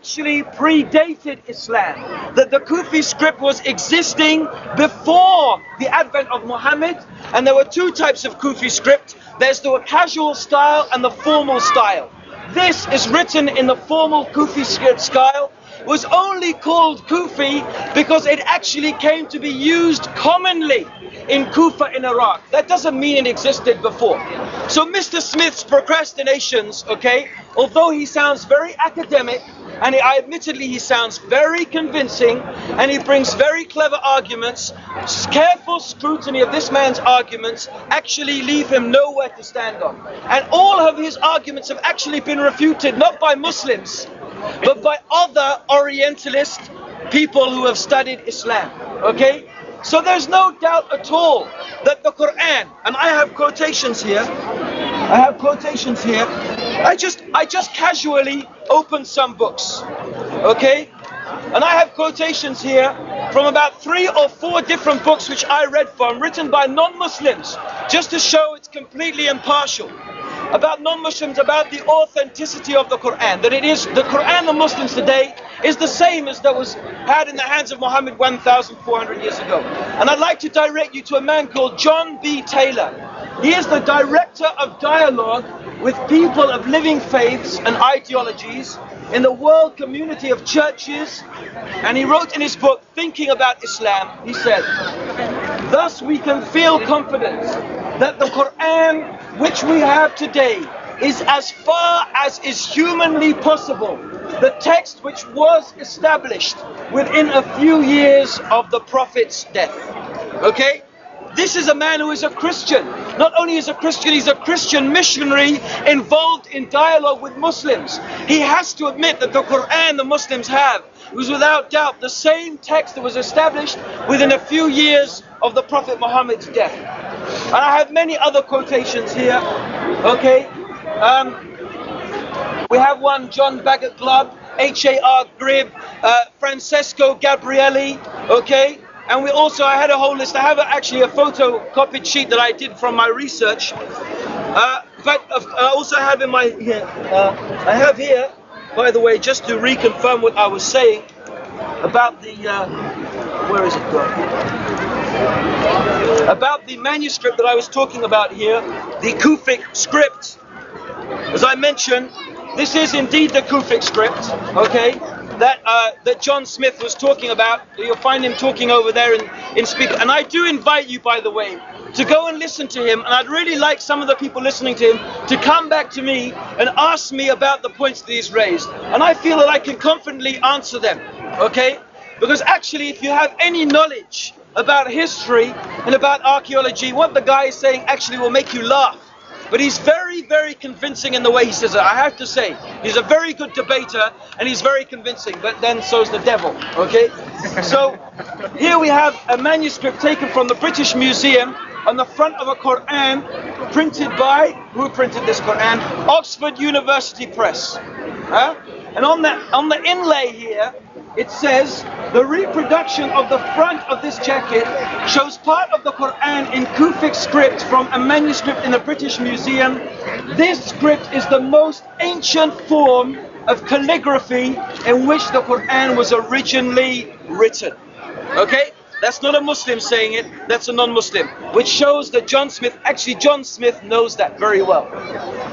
actually predated Islam, that the Kufi script was existing before the advent of Muhammad, and there were two types of Kufi script. There's the casual style and the formal style. This is written in the formal Kufi script style. It was only called Kufi because it actually came to be used commonly in Kufa in Iraq. That doesn't mean it existed before. So Mr. Smith's procrastinations, okay, although he sounds very academic, and admittedly he sounds very convincing, and he brings very clever arguments, careful scrutiny of this man's arguments actually leave him nowhere to stand on. And all of his arguments have actually been refuted, not by Muslims, but by other Orientalist people who have studied Islam, okay? So there's no doubt at all that the Quran, and I have quotations here, I just casually opened some books, okay? And I have quotations here from about 3 or 4 different books which I read from, written by non-Muslims, just to show it's completely impartial. About non-Muslims, about the authenticity of the Quran, that it is, the Quran of Muslims today is the same as that was had in the hands of Muhammad 1,400 years ago. And I'd like to direct you to a man called John B. Taylor. He is the director of dialogue with people of living faiths and ideologies in the world community of churches, and he wrote in his book, Thinking About Islam, he said, "Thus we can feel confident that the Quran which we have today is, as far as is humanly possible, the text which was established within a few years of the Prophet's death." Okay? This is a man who is a Christian. Not only is a Christian, he's a Christian missionary involved in dialogue with Muslims. He has to admit that the Quran the Muslims have was without doubt the same text that was established within a few years of the Prophet Muhammad's death. And I have many other quotations here, okay? We have one, John Bagot Glubb, H.A.R. Gribb, Francesco Gabrielli, okay? And we also, I had a whole list. I have actually a photocopied sheet that I did from my research. But I also have in my here, I have here, by the way, just to reconfirm what I was saying about the, where is it going? About the manuscript that I was talking about here, the Kufic script. As I mentioned, this is indeed the Kufic script, okay? That John Smith was talking about. You'll find him talking over there in speaker. And I do invite you, by the way, to go and listen to him. And I'd really like some of the people listening to him to come back to me and ask me about the points that he's raised. And I feel that I can confidently answer them, okay? Because actually, if you have any knowledge about history and about archaeology, what the guy is saying actually will make you laugh. But he's very, very convincing in the way he says it. I have to say, he's a very good debater and he's very convincing, but then so's the devil, okay? So here we have a manuscript taken from the British Museum on the front of a Quran printed by, who printed this Quran? Oxford University Press. And on the inlay here, it says, the reproduction of the front of this jacket shows part of the Quran in Kufic script from a manuscript in the British Museum. This script is the most ancient form of calligraphy in which the Quran was originally written. Okay? That's not a Muslim saying it, that's a non-Muslim. Which shows that John Smith knows that very well.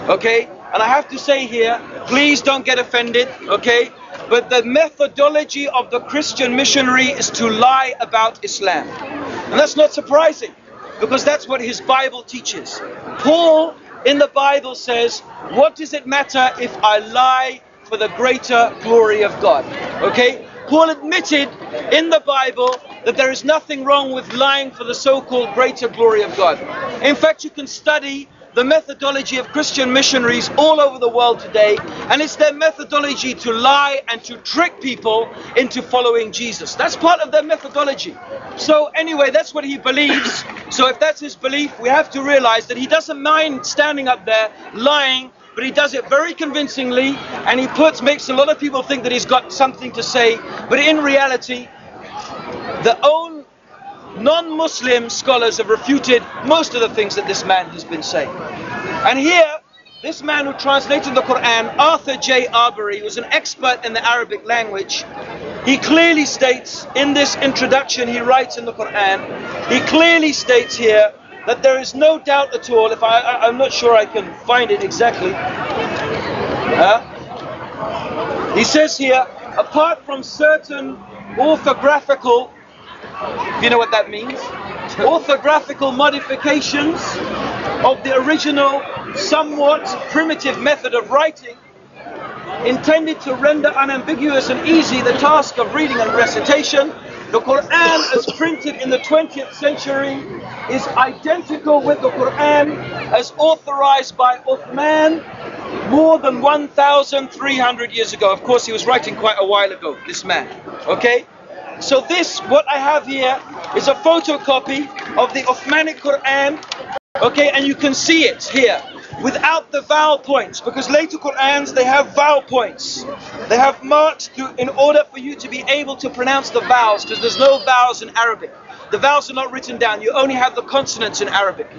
Okay? And I have to say here, please don't get offended, okay? But the methodology of the Christian missionary is to lie about Islam. And that's not surprising, because that's what his Bible teaches. Paul in the Bible says, what does it matter if I lie for the greater glory of God? Okay? Paul admitted in the Bible that there is nothing wrong with lying for the so-called greater glory of God. In fact, you can study the methodology of Christian missionaries all over the world today, and it's their methodology to lie and to trick people into following Jesus. That's part of their methodology. So anyway, that's what he believes. So if that's his belief, we have to realize that he doesn't mind standing up there lying, but he does it very convincingly, and he makes a lot of people think that he's got something to say, but in reality, the own non-Muslim scholars have refuted most of the things that this man has been saying. And here, this man who translated the Quran, Arthur J. Arbery, was an expert in the Arabic language. He clearly states in this introduction he writes in the Quran, he clearly states here that there is no doubt at all, if I'm not sure I can find it exactly. He says here, apart from certain orthographical, if you know what that means, orthographical modifications of the original, somewhat primitive method of writing, intended to render unambiguous and easy the task of reading and recitation, the Quran as printed in the 20th century is identical with the Quran as authorized by Uthman more than 1,300 years ago. Of course, he was writing quite a while ago, this man. Okay? So this, what I have here, is a photocopy of the Uthmanic Quran. Okay, and you can see it here without the vowel points, because later Qurans, they have vowel points. They have marks in order for you to be able to pronounce the vowels, because there's no vowels in Arabic. The vowels are not written down. You only have the consonants in Arabic.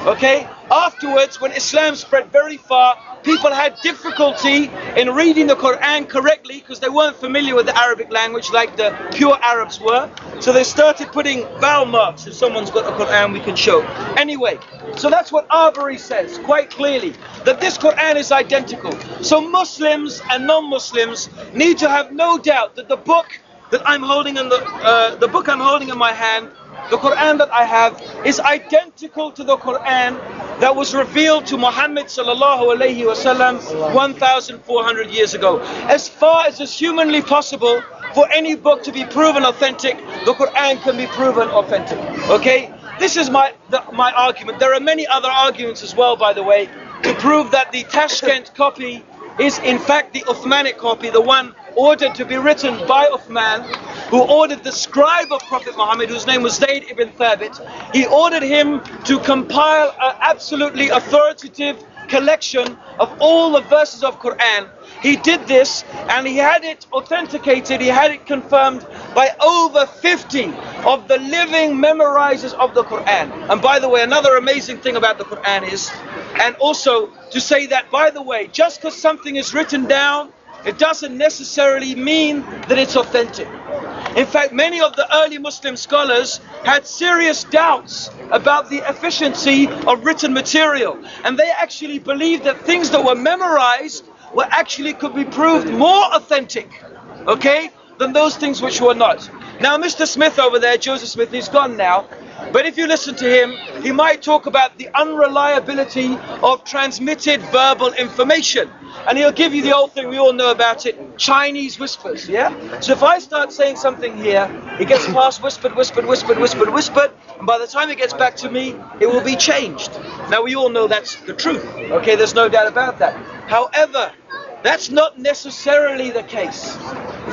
Okay? Afterwards, when Islam spread very far, people had difficulty in reading the Quran correctly because they weren't familiar with the Arabic language like the pure Arabs were. So they started putting vowel marks. If someone's got a Quran, we can show. Anyway, so that's what Arbery says quite clearly, that this Quran is identical. So Muslims and non-Muslims need to have no doubt that the book that I'm holding in the book I'm holding in my hand, the Quran that I have, is identical to the Quran that was revealed to Muhammad sallallahu alaihi wasallam 1,400 years ago. As far as is humanly possible for any book to be proven authentic, the Quran can be proven authentic. Okay? This is my argument. There are many other arguments as well, by the way, to prove that the Tashkent copy is in fact the Uthmanic copy, the one ordered to be written by Uthman, who ordered the scribe of Prophet Muhammad, whose name was Zayd ibn Thabit. He ordered him to compile an absolutely authoritative collection of all the verses of Quran. He did this and he had it authenticated, he had it confirmed by over 50 of the living memorizers of the Quran. And by the way, another amazing thing about the Quran is, and also to say that, by the way, just because something is written down, it doesn't necessarily mean that it's authentic. In fact, many of the early Muslim scholars had serious doubts about the efficiency of written material. And they actually believed that things that were memorized were actually could be proved more authentic, okay, than those things which were not. Now, Mr. Smith over there, Joseph Smith, he's gone now. But if you listen to him, he might talk about the unreliability of transmitted verbal information. And he'll give you the old thing we all know about it, Chinese whispers, yeah? So if I start saying something here, it gets past whispered, whispered, whispered, whispered, whispered, and by the time it gets back to me, it will be changed. Now we all know that's the truth, okay? There's no doubt about that. However, that's not necessarily the case.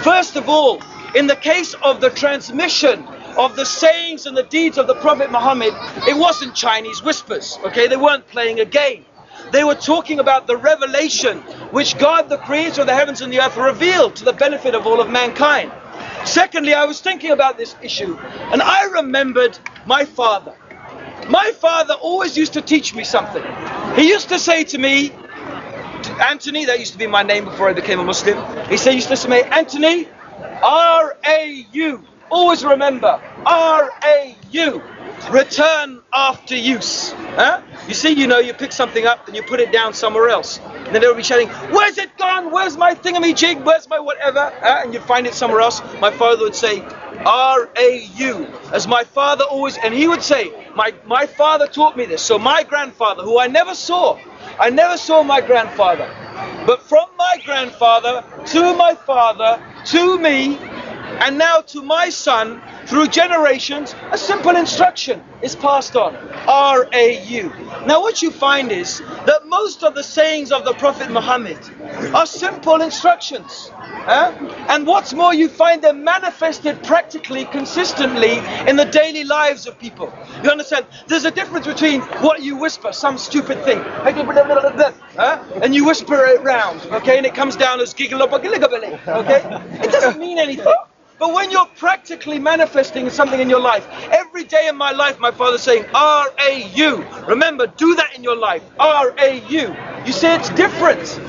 First of all, in the case of the transmission of the sayings and the deeds of the Prophet Muhammad, it wasn't Chinese whispers, okay? They weren't playing a game. They were talking about the revelation which God, the creator of the heavens and the earth, revealed to the benefit of all of mankind. Secondly, I was thinking about this issue and I remembered my father. My father always used to teach me something. He used to say to me, Anthony, that used to be my name before I became a Muslim. He used to say to me, Anthony, R-A-U. Always remember, R-A-U. Return after use. Huh? You see, you know, you pick something up and you put it down somewhere else. And then they'll be shouting, where's it gone? Where's my thingamajig? Where's my whatever? And you find it somewhere else. My father would say, R-A-U. As my father always, and he would say, my father taught me this. So my grandfather, who I never saw my grandfather. But from my grandfather, to my father, to me, and now to my son, through generations, a simple instruction is passed on. R-A-U. Now what you find is that most of the sayings of the Prophet Muhammad are simple instructions. And what's more, you find them manifested practically, consistently in the daily lives of people. You understand? There's a difference between what you whisper, some stupid thing, and you whisper it round, okay, and it comes down as giggle, okay? It doesn't mean anything. But when you're practically manifesting something in your life, every day in my life, my father's saying, R-A-U. Remember, do that in your life, R-A-U. You see, it's different.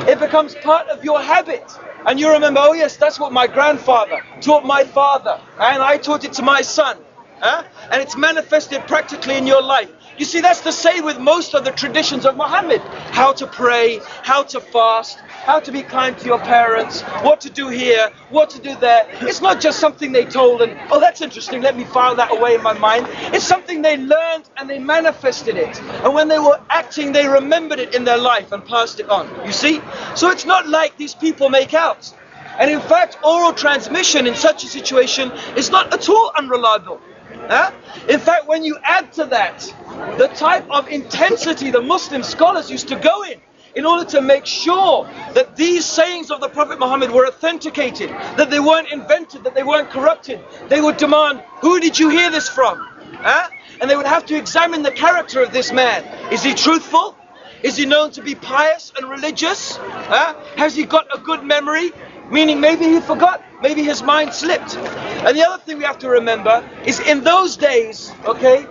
It becomes part of your habit. And you remember, oh yes, that's what my grandfather taught my father. And I taught it to my son. And it's manifested practically in your life. You see, that's the same with most of the traditions of Muhammad. How to pray, how to fast, how to be kind to your parents, what to do here, what to do there. It's not just something they told and, oh, that's interesting, let me file that away in my mind. It's something they learned and they manifested it. And when they were acting, they remembered it in their life and passed it on. You see? So it's not like these people make out. And in fact, oral transmission in such a situation is not at all unreliable. In fact, when you add to that the type of intensity the Muslim scholars used to go in order to make sure that these sayings of the Prophet Muhammad were authenticated, that they weren't invented, that they weren't corrupted, they would demand, who did you hear this from? And they would have to examine the character of this man. Is he truthful? Is he known to be pious and religious? Has he got a good memory? Meaning maybe he forgot, maybe his mind slipped. And the other thing we have to remember is in those days, okay,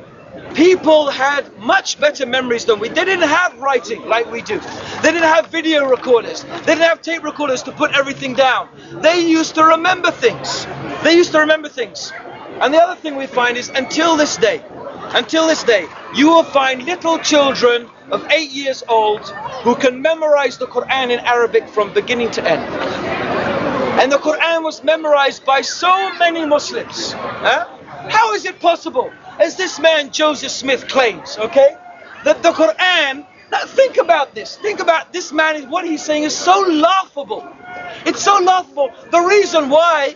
people had much better memories than we. They didn't have writing like we do. They didn't have video recorders. They didn't have tape recorders to put everything down. They used to remember things. They used to remember things. And the other thing we find is until this day, you will find little children of 8 years old who can memorize the Quran in Arabic from beginning to end. And the Quran was memorized by so many Muslims. How is it possible, as this man Joseph Smith claims, okay, that the Quran, now think about this man, what he's saying is so laughable. It's so laughable. The reason why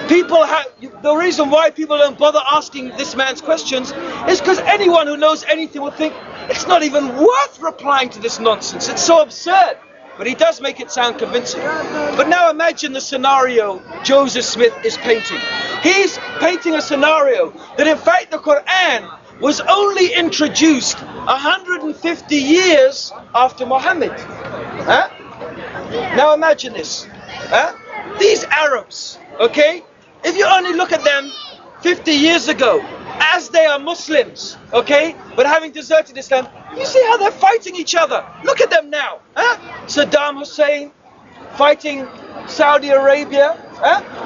people don't bother asking this man's questions is because anyone who knows anything will think it's not even worth replying to this nonsense. It's so absurd. But he does make it sound convincing. But now imagine the scenario Joseph Smith is painting. He's painting a scenario that in fact the Quran was only introduced 150 years after Muhammad. Now imagine this. These Arabs, okay, if you only look at them 50 years ago, as they are Muslims, okay, but having deserted Islam, you see how they're fighting each other. Look at them now. Saddam Hussein fighting Saudi Arabia.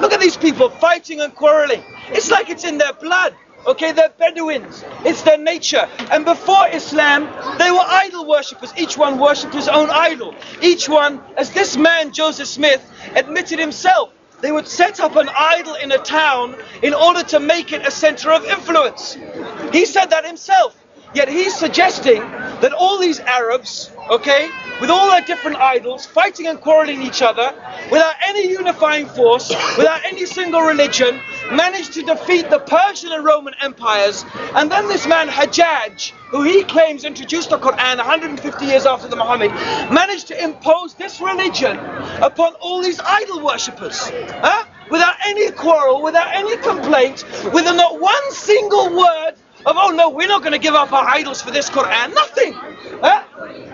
Look at these people fighting and quarreling. It's like it's in their blood. Okay, they're Bedouins. It's their nature. And before Islam, they were idol worshippers. Each one worshipped his own idol. Each one, as this man Joseph Smith admitted himself, they would set up an idol in a town in order to make it a center of influence. He said that himself. Yet he's suggesting that all these Arabs, okay, with all their different idols, fighting and quarreling each other, without any unifying force, without any single religion, managed to defeat the Persian and Roman empires. And then this man Hajjaj, who he claims introduced the Quran 150 years after the Muhammad, managed to impose this religion upon all these idol worshippers. Without any quarrel, without any complaint, with not one single word of, oh no, we're not going to give up our idols for this Quran, nothing.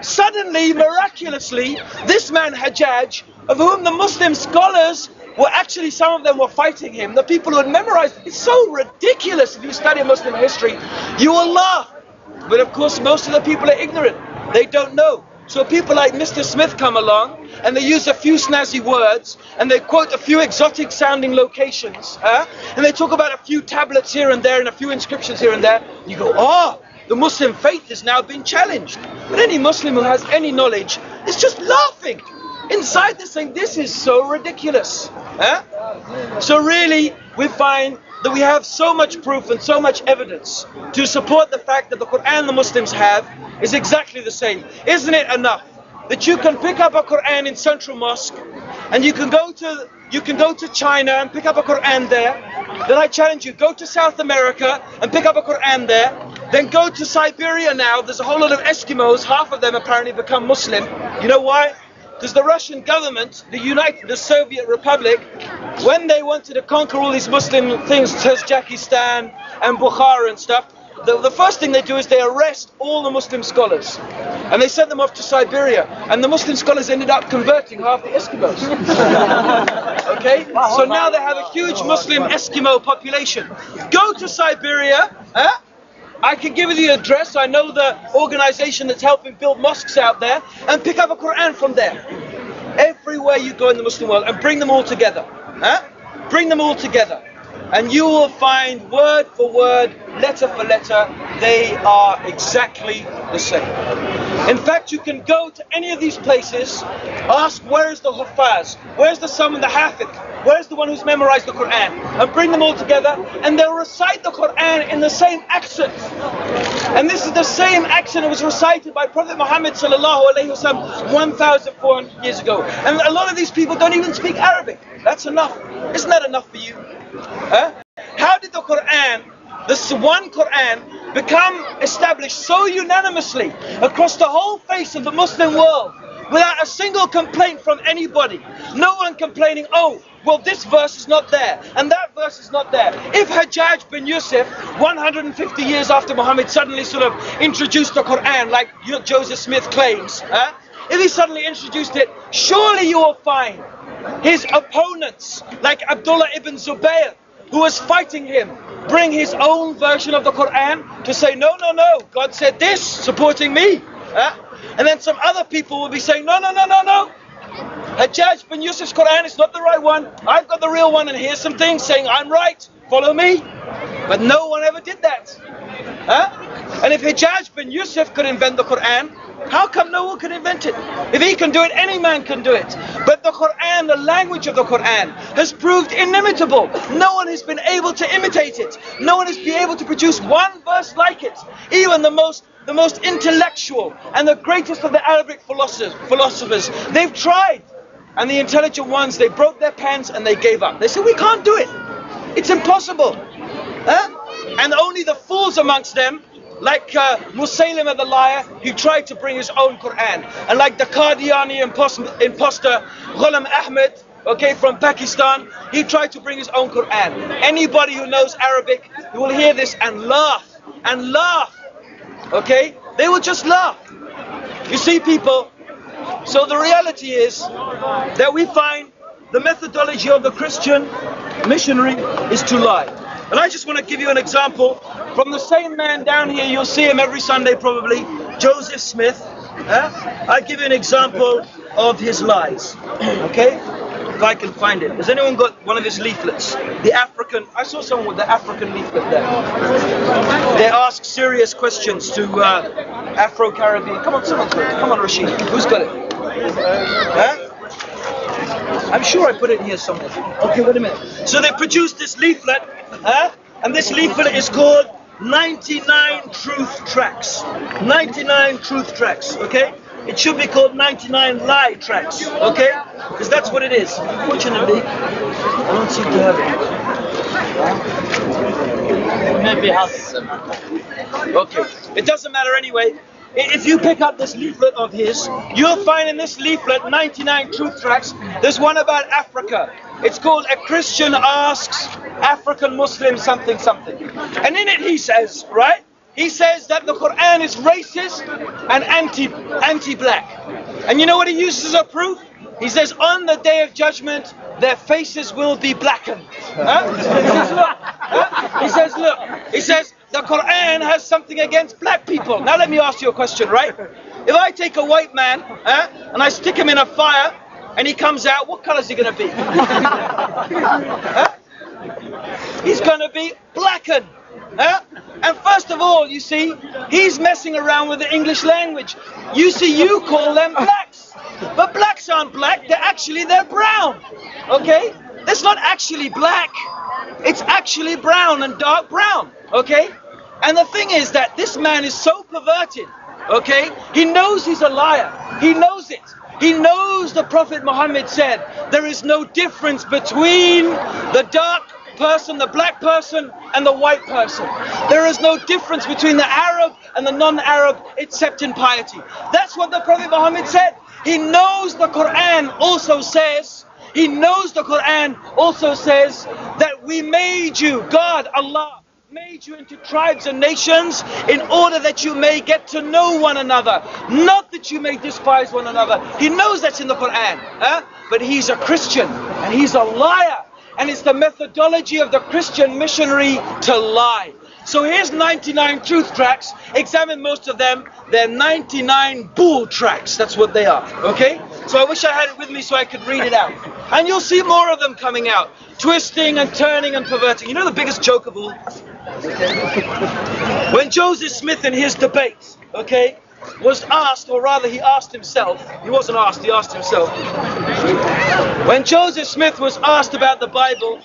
Suddenly, miraculously, this man Hajjaj, of whom the Muslim scholars were actually, some of them were fighting him, the people who had memorized, it's so ridiculous. If you study Muslim history, you will laugh. But of course, most of the people are ignorant. They don't know. So people like Mr. Smith come along and they use a few snazzy words and they quote a few exotic sounding locations, and they talk about a few tablets here and there and a few inscriptions here and there. You go, oh, the Muslim faith has now been challenged. But any Muslim who has any knowledge is just laughing inside this saying, this is so ridiculous. So really, we find that we have so much proof and so much evidence to support the fact that the Quran the Muslims have is exactly the same. Isn't it enough that you can pick up a Quran in Central Mosque and you can go to China and pick up a Quran there? Then I challenge you, go to South America and pick up a Quran there. Then go to Siberia now. There's a whole lot of Eskimos, half of them apparently become Muslim. You know why? Because the Russian government, the Soviet Republic, when they wanted to conquer all these Muslim things, Tajikistan and Bukhara and stuff, the first thing they do is they arrest all the Muslim scholars. And they sent them off to Siberia. And the Muslim scholars ended up converting half the Eskimos. Okay, so now they have a huge Muslim Eskimo population. Go to Siberia, I can give you the address, I know the organization that's helping build mosques out there, and pick up a Quran from there. Everywhere you go in the Muslim world, and bring them all together. Bring them all together. And you will find word for word, letter for letter, they are exactly the same. In fact, you can go to any of these places, ask where is the Huffaz, where's the son of the Hafiz, where's the one who's memorized the Quran, and bring them all together, and they'll recite the Quran in the same accent. And this is the same accent that was recited by Prophet Muhammad sallallahu alaihi wasallam 1,400 years ago. And a lot of these people don't even speak Arabic. That's enough. Isn't that enough for you? How did the Quran, this one Quran, become established so unanimously across the whole face of the Muslim world without a single complaint from anybody? No one complaining, oh, well, this verse is not there and that verse is not there. If Hajjaj bin Yusuf, 150 years after Muhammad, suddenly sort of introduced the Quran like Joseph Smith claims, if he suddenly introduced it, surely you will find his opponents like Abdullah ibn Zubayr, who was fighting him, bring his own version of the Quran to say, no, no, no, God said this, supporting me. And then some other people will be saying, no, no, no, no, no. Hajjaj bin Yusuf's Quran is not the right one. I've got the real one, and here's some things saying I'm right, follow me. But no one ever did that. And if Hajjaj bin Yusuf could invent the Quran, how come no one can invent it? If he can do it, any man can do it. But the Quran, the language of the Quran, has proved inimitable. No one has been able to imitate it. No one has been able to produce one verse like it. Even the most intellectual and the greatest of the Arabic philosophers, they've tried. And the intelligent ones, they broke their pens and they gave up. They said, we can't do it. It's impossible. And only the fools amongst them, like Musaylimah the liar, he tried to bring his own Quran. And like the Qadiani imposter Ghulam Ahmed, okay, from Pakistan, he tried to bring his own Quran. Anybody who knows Arabic, who will hear this and laugh, okay? They will just laugh. You see, people, so the reality is that we find the methodology of the Christian missionary is to lie. And I just want to give you an example from the same man down here. You'll see him every Sunday probably, Joseph Smith. I'll give you an example of his lies. Okay? If I can find it. Has anyone got one of his leaflets? The African, I saw someone with the African leaflet there. They ask serious questions to Afro-Caribbean. Come on, someone's got it. Come on, Rashid. Who's got it? I'm sure I put it here somewhere. Okay, wait a minute. So they produced this leaflet, and this leaflet is called 99 Truth Tracks. 99 Truth Tracks, okay? It should be called 99 Lie Tracks, okay? Because that's what it is. Fortunately, I don't seem to have it. Maybe has. Okay, it doesn't matter anyway. If you pick up this leaflet of his, you'll find in this leaflet 99 truth tracks. There's one about Africa. It's called A Christian Asks African Muslim something something. And in it he says, right? He says that the Quran is racist and anti-black. And you know what he uses as a proof? He says, on the day of judgment, their faces will be blackened. He says, look. He says, the Quran has something against black people. Now let me ask you a question, right? If I take a white man and I stick him in a fire and he comes out, what color is he going to be? He's going to be blackened. And first of all, you see, he's messing around with the English language. You see, you call them blacks. But blacks aren't black, they're brown. Okay? That's not actually black. It's actually brown and dark brown. Okay? And the thing is that this man is so perverted. Okay? He knows he's a liar. He knows it. He knows the Prophet Muhammad said there is no difference between the dark person, the black person, and the white person. There is no difference between the Arab and the non-Arab except in piety. That's what the Prophet Muhammad said. He knows the Quran also says, that we made you, God, Allah, made you into tribes and nations in order that you may get to know one another, not that you may despise one another. He knows that's in the Quran, but he's a Christian. And he's a liar. And it's the methodology of the Christian missionary to lie. So here's 99 truth tracks. Examine most of them. They're 99 bull tracks. That's what they are. Okay? So I wish I had it with me so I could read it out. And you'll see more of them coming out. Twisting and turning and perverting. You know the biggest joke of all? When Joseph Smith in his debates, okay, was asked, or rather he asked himself, he wasn't asked, he asked himself. When Joseph Smith was asked about the Bible,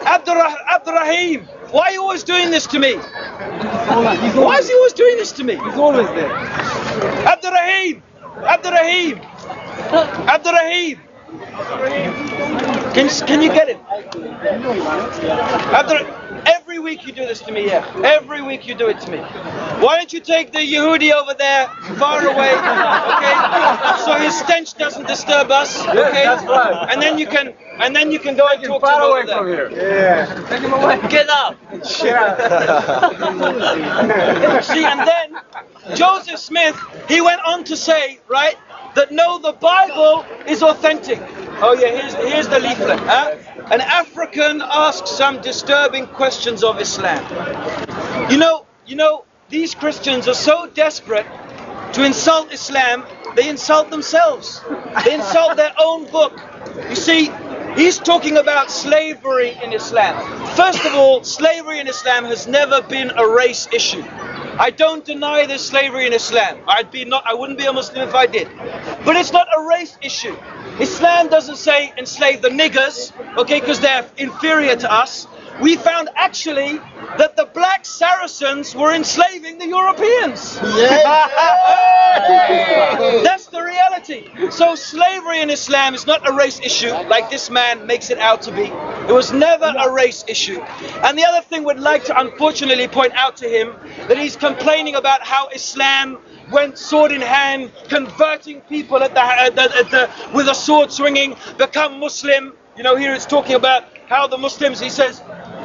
Abdurrahim, why are you always doing this to me? Why is he always doing this to me? He's always there. Abdurrahim, can you get him? Every week you do this to me, yeah. Every week you do it to me. Why don't you take the Yehudi over there, far away, okay? So his stench doesn't disturb us, okay? That's right. And then you can go and talk to him over there. From here. Yeah. Take him away. Get up. See, and then Joseph Smith, he went on to say, right, that no, the Bible is authentic. Oh yeah, here's the leaflet. Huh? An African asks some disturbing questions of Islam. You know, these Christians are so desperate to insult Islam, they insult themselves. They insult their own book. You see, he's talking about slavery in Islam. First of all, slavery in Islam has never been a race issue. I don't deny there's slavery in Islam. I wouldn't be a Muslim if I did. But it's not a race issue. Islam doesn't say enslave the niggers, okay, because they're inferior to us. We found actually that the black Saracens were enslaving the Europeans. Yeah. That's the reality. So slavery in Islam is not a race issue like this man makes it out to be. It was never a race issue. And the other thing we'd like to unfortunately point out to him, that he's complaining about how Islam went sword in hand, converting people with a sword swinging, become Muslim. You know, here it's talking about how the Muslims, he says,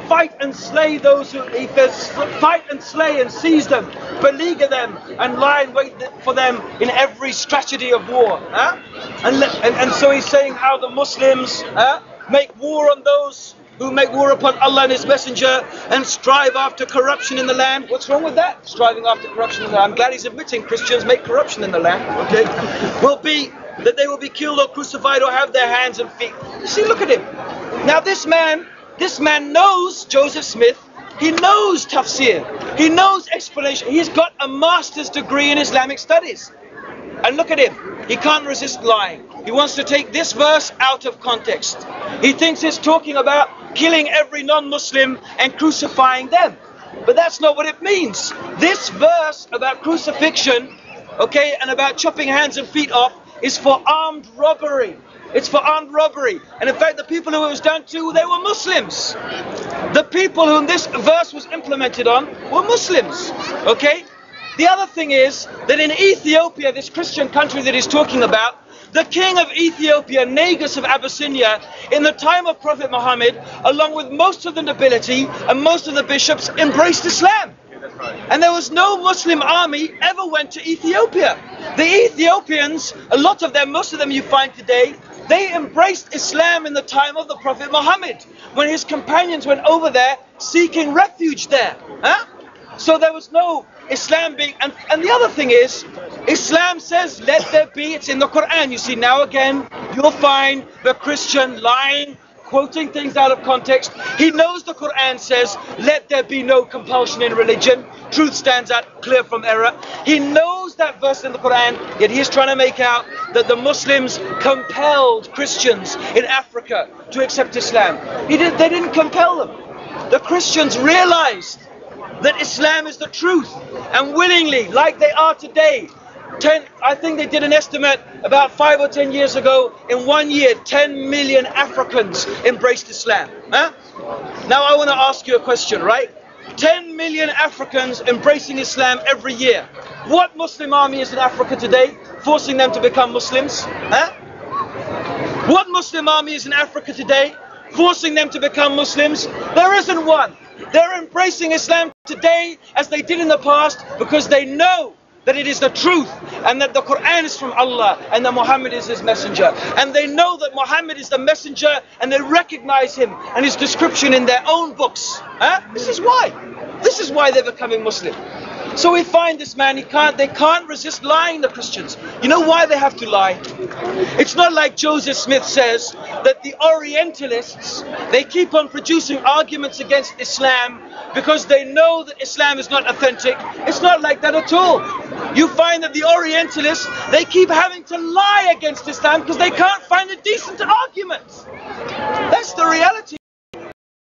fight and slay those who, he says, fight and slay and seize them, beleaguer them, and lie in wait for them in every strategy of war. Huh? And so he's saying how the Muslims make war on those who make war upon Allah and His Messenger and strive after corruption in the land. What's wrong with that? Striving after corruption in the land. I'm glad he's admitting Christians make corruption in the land. Okay, will be that they will be killed or crucified or have their hands and feet. You see, look at him. Now this man knows Joseph Smith. He knows tafsir. He knows explanation. He's got a master's degree in Islamic studies. And look at him. He can't resist lying. He wants to take this verse out of context. He thinks it's talking about killing every non-Muslim and crucifying them. But that's not what it means. This verse about crucifixion, okay, and about chopping hands and feet off is for armed robbery. It's for armed robbery. And in fact, the people who it was done to, they were Muslims. The people whom this verse was implemented on were Muslims. Okay? The other thing is that in Ethiopia, this Christian country that he's talking about, the king of Ethiopia, Negus of Abyssinia, in the time of Prophet Muhammad, along with most of the nobility and most of the bishops, embraced Islam. And there was no Muslim army ever went to Ethiopia. The Ethiopians, a lot of them, most of them you find today, they embraced Islam in the time of the Prophet Muhammad, when his companions went over there seeking refuge there. Huh? So there was no Islam being, and the other thing is, Islam says, let there be, it's in the Quran. You see, now again, you'll find the Christian lying, quoting things out of context. He knows the Quran says, let there be no compulsion in religion. Truth stands out clear from error. He knows that verse in the Quran, yet he's trying to make out that the Muslims compelled Christians in Africa to accept Islam. They didn't compel them. The Christians realized that Islam is the truth, and willingly, like they are today, I think they did an estimate about 5 or 10 years ago, in 1 year, 10 million Africans embraced Islam. Huh? Now I want to ask you a question, right? 10 million Africans embracing Islam every year. What Muslim army is in Africa today, forcing them to become Muslims? Huh? What Muslim army is in Africa today, forcing them to become Muslims? There isn't one. They're embracing Islam today as they did in the past because they know that it is the truth and that the Quran is from Allah and that Muhammad is his messenger. And they know that Muhammad is the messenger and they recognize him and his description in their own books. This is why. This is why they're becoming Muslim. So we find this man, they can't resist lying, the Christians. You know why they have to lie? It's not like Joseph Smith says that the Orientalists, they keep on producing arguments against Islam because they know that Islam is not authentic. It's not like that at all. You find that the Orientalists, they keep having to lie against Islam because they can't find a decent argument. That's the reality.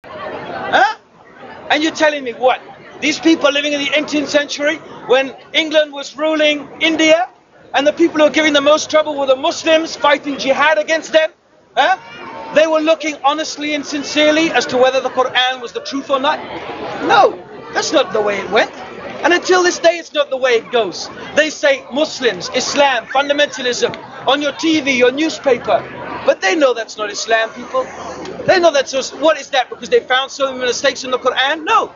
And you're telling me what? These people living in the 18th century, when England was ruling India, and the people who were giving the most trouble were the Muslims fighting jihad against them. They were looking honestly and sincerely as to whether the Quran was the truth or not. No, that's not the way it went. And until this day, it's not the way it goes. They say Muslims, Islam, fundamentalism on your TV, your newspaper. But they know that's not Islam, people. They know that's just, what is that? Because they found so many mistakes in the Quran? No.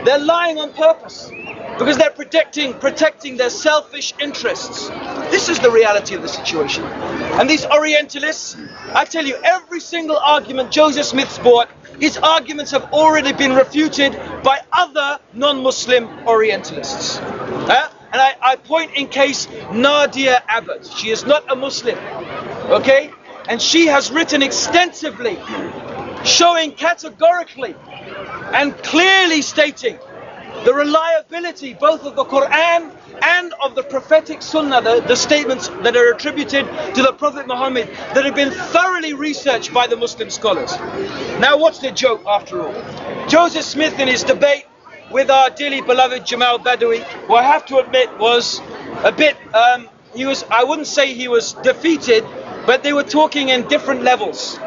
They're lying on purpose because they're protecting their selfish interests. This is the reality of the situation. And these Orientalists, I tell you, every single argument Joseph Smith's brought, his arguments have already been refuted by other non-Muslim Orientalists. And I point in case Nadia Abbott. She is not a Muslim, okay? And she has written extensively, showing categorically and clearly stating the reliability both of the Quran and of the prophetic Sunnah, the statements that are attributed to the Prophet Muhammad that have been thoroughly researched by the Muslim scholars. Now what's the joke after all? Joseph Smith in his debate with our dearly beloved Jamal Badawi, who I have to admit was a bit, I wouldn't say he was defeated, but they were talking in different levels.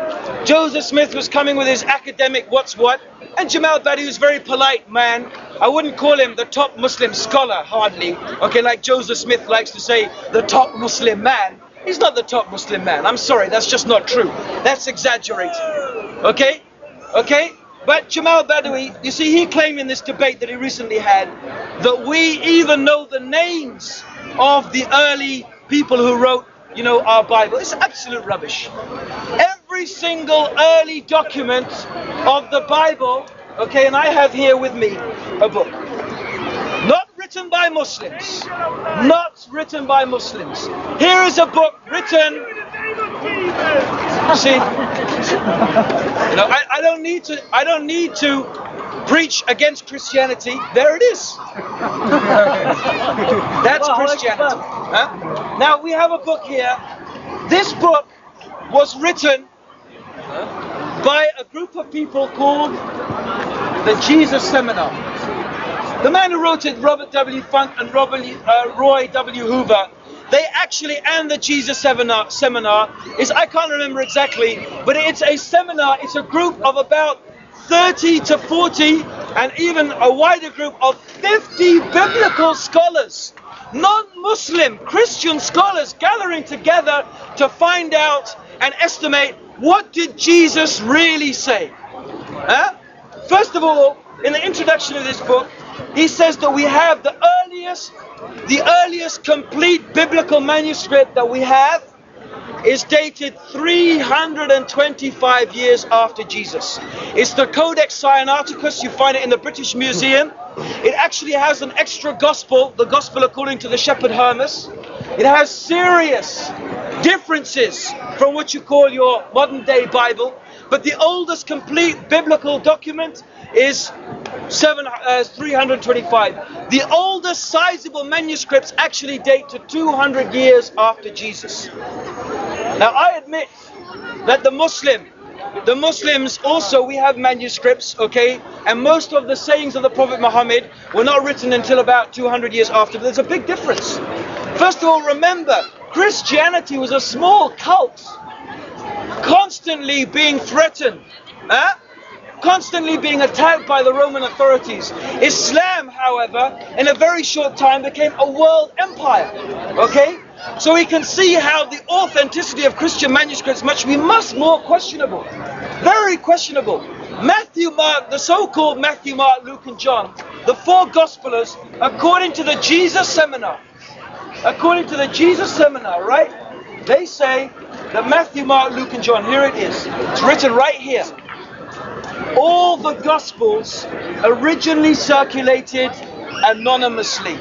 Joseph Smith was coming with his academic what's what, and Jamal Badawi was a very polite man. I wouldn't call him the top Muslim scholar, hardly. Okay, like Joseph Smith likes to say, the top Muslim man. He's not the top Muslim man. I'm sorry, that's just not true. That's exaggerating. Okay? Okay? But Jamal Badawi, you see, he claimed in this debate that he recently had that we even know the names of the early people who wrote, you know, our Bible. It's absolute rubbish. Every single early document of the Bible, okay, and I have here with me a book. Not written by Muslims. Not written by Muslims. Here is a book written. See, you know, I don't need to preach against Christianity. There it is. That's Christianity. Now we have a book here. This book was written by a group of people called the Jesus Seminar. The man who wrote it, Robert W. Funk and Roy W. Hoover, they actually, and the Jesus Seminar is, I can't remember exactly, but it's a seminar, it's a group of about 30 to 40 and even a wider group of 50 biblical scholars, non-Muslim Christian scholars gathering together to find out and estimate what did Jesus really say. First of all, in the introduction of this book, he says that we have the earliest complete biblical manuscript that we have is dated 325 years after Jesus. It's the Codex Sinaiticus. You find it in the British Museum. It actually has an extra gospel, the gospel according to the Shepherd Hermas. It has serious differences from what you call your modern day Bible. But the oldest complete biblical document is 325. The oldest sizable manuscripts actually date to 200 years after Jesus. Now I admit that the Muslims also, we have manuscripts, okay, and most of the sayings of the Prophet Muhammad were not written until about 200 years after. But there's a big difference. First of all, remember, Christianity was a small cult, constantly being threatened, constantly being attacked by the Roman authorities. Islam, however, in a very short time became a world empire, okay? So we can see how the authenticity of Christian manuscripts must be much more questionable, very questionable. Matthew, Mark, the so-called Matthew, Mark, Luke, and John, the four Gospelers, according to the Jesus Seminar, right? They say that Matthew, Mark, Luke, and John, here it is. It's written right here. All the Gospels originally circulated anonymously.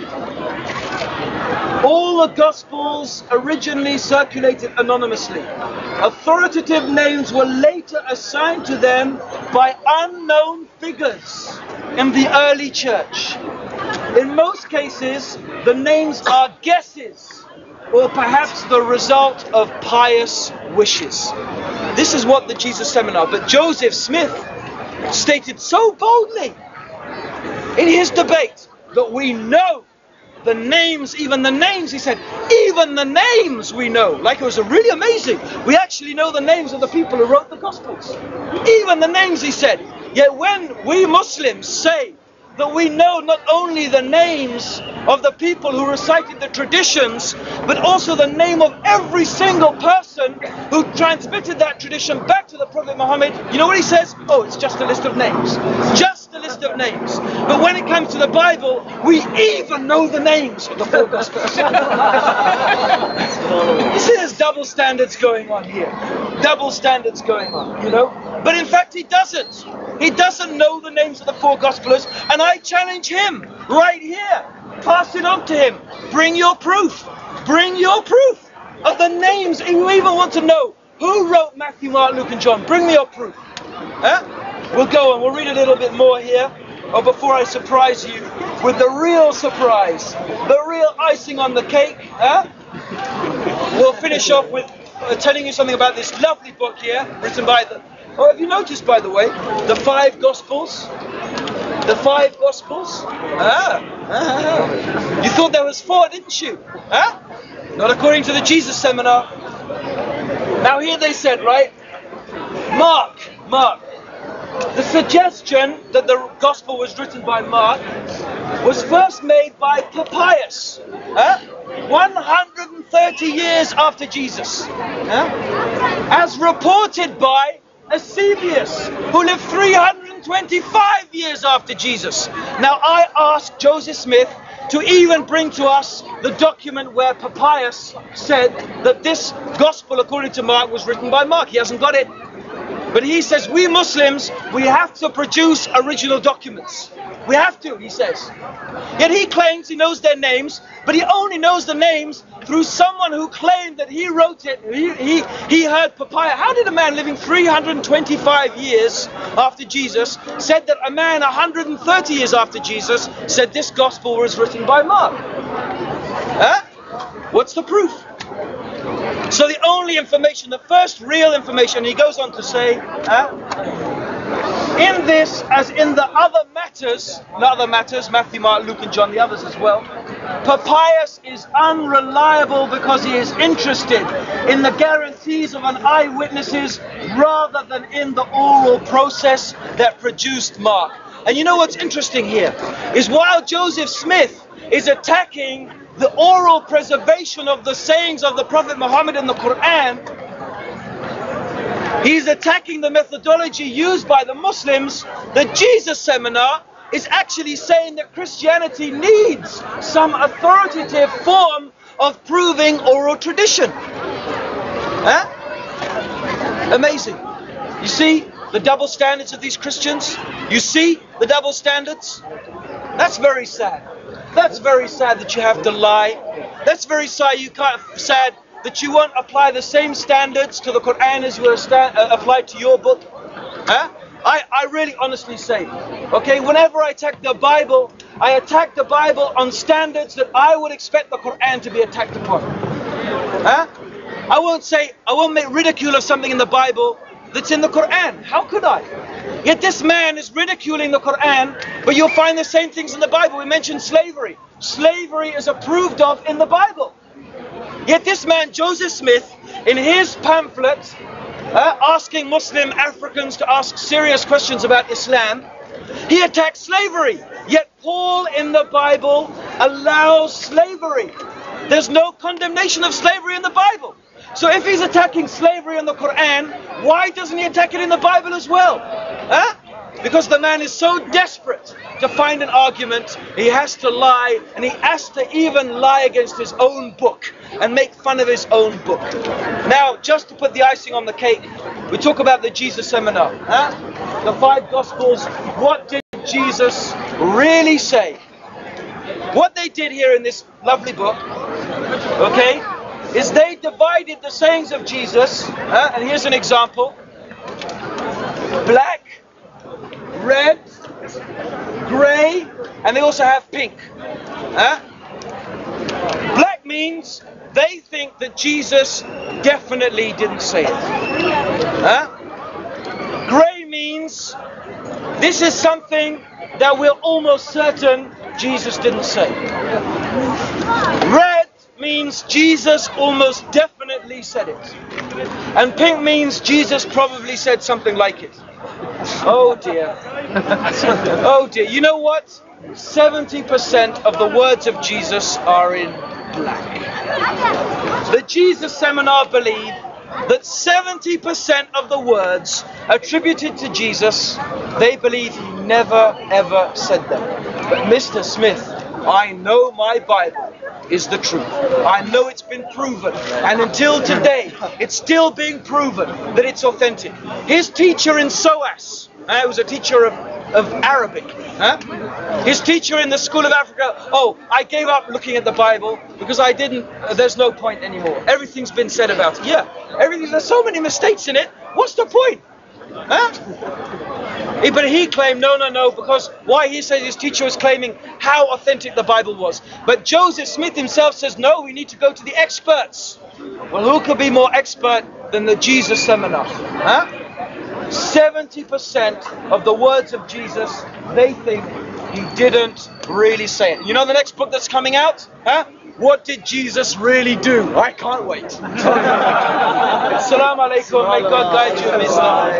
All the Gospels originally circulated anonymously. Authoritative names were later assigned to them by unknown figures in the early church. In most cases, the names are guesses, or perhaps the result of pious wishes. This is what the Jesus Seminar, but Joseph Smith stated so boldly in his debate that we know the names, even the names, he said, even the names we know. Like, it was really amazing. We actually know the names of the people who wrote the Gospels. Even the names, he said. Yet when we Muslims say that we know not only the names of the people who recited the traditions, but also the name of every single person who transmitted that tradition back to the Prophet Muhammad, you know what he says? Oh, it's just a list of names. Just a list of names. But when it comes to the Bible, we even know the names of the four Gospels. You see, there's double standards going on here. Double standards going on, you know? But in fact, he doesn't. He doesn't know the names of the four Gospelers, and I challenge him right here. Pass it on to him. Bring your proof. Bring your proof of the names. If you even want to know who wrote Matthew, Mark, Luke, and John, bring me your proof. We'll go and we'll read a little bit more here. Or before I surprise you with the real surprise, the real icing on the cake. We'll finish off with telling you something about this lovely book here, written by the... Oh, have you noticed, by the way, the five Gospels? The five Gospels? You thought there was four, didn't you? Not according to the Jesus Seminar. Now here they said, right? Mark. The suggestion that the Gospel was written by Mark was first made by Papias, 130 years after Jesus. As reported by Eusebius, who lived 325 years after Jesus. Now I asked Joseph Smith to even bring to us the document where Papias said that this Gospel, according to Mark, was written by Mark. He hasn't got it. But he says, we Muslims, we have to produce original documents. We have to, he says. Yet he claims he knows their names, but he only knows the names through someone who claimed that he wrote it. He heard Papias. How did a man living 325 years after Jesus said that a man 130 years after Jesus said this Gospel was written by Mark? What's the proof? So the only information, the first real information, he goes on to say, in this, as in the other matters, Matthew, Mark, Luke, and John, the others as well, Papias is unreliable because he is interested in the guarantees of an eyewitnesses rather than in the oral process that produced Mark. And you know what's interesting here is while Joseph Smith is attacking the oral preservation of the sayings of the Prophet Muhammad in the Quran, he's attacking the methodology used by the Muslims. The Jesus Seminar is actually saying that Christianity needs some authoritative form of proving oral tradition. Amazing. You see the double standards of these Christians? You see the double standards? That's very sad. That's very sad that you have to lie. That's very sad that you won't apply the same standards to the Quran as you applied to your book. I really honestly say, okay, whenever I attack the Bible, I attack the Bible on standards that I would expect the Quran to be attacked upon. I won't make ridicule of something in the Bible that's in the Quran. How could I? Yet this man is ridiculing the Quran, but you'll find the same things in the Bible. We mentioned slavery. Slavery is approved of in the Bible. Yet this man, Joseph Smith, in his pamphlet, asking Muslim Africans to ask serious questions about Islam, he attacks slavery. Yet Paul in the Bible allows slavery. There's no condemnation of slavery in the Bible. So if he's attacking slavery in the Quran, why doesn't he attack it in the Bible as well? Because the man is so desperate to find an argument, he has to lie, and he has to even lie against his own book and make fun of his own book. Now, just to put the icing on the cake, we talk about the Jesus seminar. The 5 Gospels. What did Jesus really say? What they did here in this lovely book, okay, is they divided the sayings of Jesus, and here's an example: black, red, grey, and they also have pink. Black means they think that Jesus definitely didn't say it. Grey means this is something that we're almost certain Jesus didn't say. Red means Jesus almost definitely said it. And pink means Jesus probably said something like it. Oh dear. Oh dear. You know what? 70% of the words of Jesus are in black. The Jesus seminar believe that 70% of the words attributed to Jesus, they believe he never ever said them. But Mr. Smith, I know my Bible is the truth. I know it's been proven, and until today it's still being proven that it's authentic. His teacher in SOAS, was a teacher of Arabic. His teacher in the School of Africa, I gave up looking at the Bible because I didn't, there's no point anymore. Everything's been said about it. Yeah, there's so many mistakes in it. What's the point? But he claimed, no, because why? He said his teacher was claiming how authentic the Bible was. But Joseph Smith himself says, no, we need to go to the experts. Well, who could be more expert than the Jesus seminar? 70% of the words of Jesus, they think he didn't really say it. You know the next book that's coming out? What did Jesus really do? I can't wait. Assalamu alaikum. May God guide you in Islam.